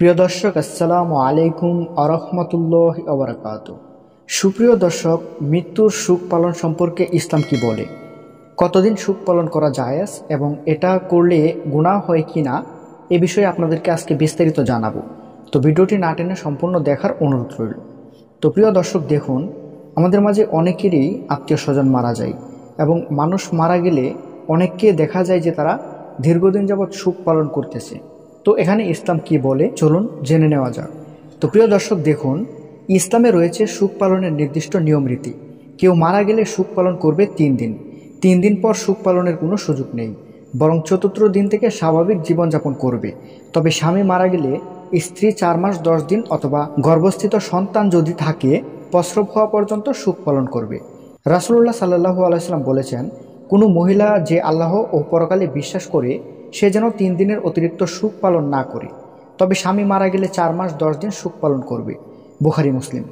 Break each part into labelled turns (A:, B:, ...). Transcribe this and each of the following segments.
A: প্রিয় দর্শক, আসসালামু আলাইকুম ওয়া রাহমাতুল্লাহি ওয়া বারাকাতুহু। সুপ্রিয় দর্শক, মৃত্যুর সুখ পালন সম্পর্কে ইসলাম কি বলে, কতদিন সুখ পালন করা জায়েজ এবং এটা করলে গুনাহ হয় কি না, এ বিষয়ে আপনাদেরকে আজকে বিস্তারিত জানাবো। তো ভিডিওটি না টেনে সম্পূর্ণ দেখার অনুরোধ রইল। তো প্রিয় দর্শক, দেখুন, আমাদের মাঝে অনেকেরই আত্মীয় স্বজন মারা যায় এবং মানুষ মারা গেলে অনেককে দেখা যায় যে তারা দীর্ঘদিন যাবৎ সুখ পালন করতেছে। তো এখানে ইসলাম কি বলে চলুন জেনে নেওয়া যাক। তো প্রিয় দর্শক, দেখুন, ইসলামে রয়েছে সুখ পালনের নির্দিষ্ট নিয়ম রীতি। কেউ মারা গেলে সুখ পালন করবে 3 দিন। 3 দিন পর সুখ পালনের কোনো সুযোগ নেই, বরং চতুর্থ দিন থেকে স্বাভাবিক জীবনযাপন করবে। তবে স্বামী মারা গেলে স্ত্রী 4 মাস 10 দিন অথবা গর্ভস্থিত সন্তান যদি থাকে প্রসব হওয়া পর্যন্ত সুখ পালন করবে। রাসূলুল্লাহ সাল্লাল্লাহু আলাইহি ওয়াসাল্লাম বলেছেন, কোনো মহিলা যে আল্লাহ ও পরকালে বিশ্বাস করে সে যেন 3 দিনের অতিরিক্ত সুখ পালন না করে। তবে স্বামী মারা গেলে 4 মাস 10 দিন সুখ পালন করবে। বুখারী মুসলিম।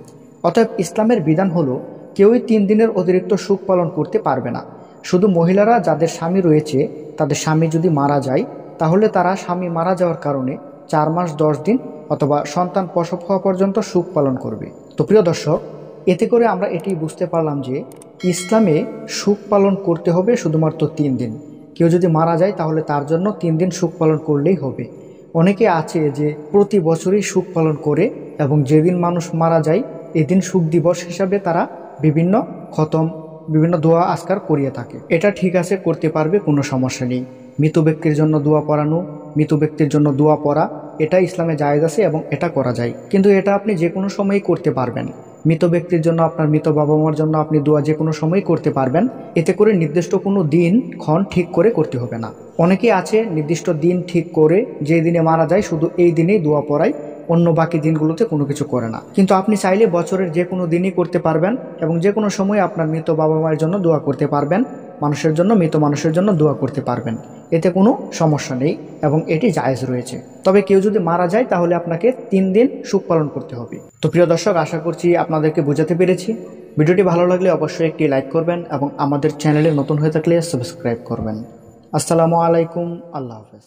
A: অতএব ইসলামের বিধান হলো কেউই 3 দিনের অতিরিক্ত সুখ পালন করতে পারবে না। শুধু মহিলারা যাদের স্বামী রয়েছে, তাদের স্বামী যদি মারা যায় তাহলে তারা স্বামী মারা যাওয়ার কারণে 4 মাস 10 দিন অথবা সন্তান প্রসব হওয়া পর্যন্ত সুখ পালন করবে। তো প্রিয় দর্শক, এতে করে আমরা এটি বুঝতে পারলাম যে ইসলামে সুখ পালন করতে হবে শুধুমাত্র 3 দিন। কেউ যদি মারা যায় তাহলে তার জন্য 3 দিন সুখ পালন করলেই হবে। অনেকে আছে যে প্রতি বছরই সুখ পালন করে এবং যেদিন মানুষ মারা যায় এদিন সুখ দিবস হিসাবে তারা বিভিন্ন খতম, বিভিন্ন দোয়া আজকার করিয়ে থাকে। এটা ঠিক আছে, করতে পারবে, কোনো সমস্যা নেই। মৃত ব্যক্তির জন্য দোয়া পড়ানো, মৃত ব্যক্তির জন্য দোয়া পড়া, এটা ইসলামে জায়েজ আছে এবং এটা করা যায়। কিন্তু এটা আপনি যে কোনো সময়ই করতে পারবেন। মৃত ব্যক্তির জন্য, আপনার মৃত বাবা মার জন্য আপনি দোয়া যে কোনো সময়ই করতে পারবেন। এতে করে নির্দিষ্ট কোনো দিন ক্ষণ ঠিক করে করতে হবে না। অনেকেই আছে নির্দিষ্ট দিন ঠিক করে যে দিনে মারা যায় শুধু এই দিনেই দোয়া পড়ায়, অন্য বাকি দিনগুলোতে কোনো কিছু করে না। কিন্তু আপনি চাইলে বছরের যে কোনো দিনই করতে পারবেন এবং যে কোনো সময় আপনার মৃত বাবা মায়ের জন্য দোয়া করতে পারবেন, মানুষের জন্য, মৃত মানুষের জন্য দোয়া করতে পারবেন। এতে কোনো সমস্যা নেই এবং এটি জায়েজ রয়েছে। তবে কেউ যদি মারা যায় তাহলে আপনাকে 3 দিন সুখ পালন করতে হবে। তো প্রিয় দর্শক, আশা করছি আপনাদেরকে বোঝাতে পেরেছি। ভিডিওটি ভালো লাগলে অবশ্যই একটি লাইক করবেন এবং আমাদের চ্যানেলে নতুন হয়ে থাকলে সাবস্ক্রাইব করবেন। আসসালামু আলাইকুম, আল্লাহ হাফেজ।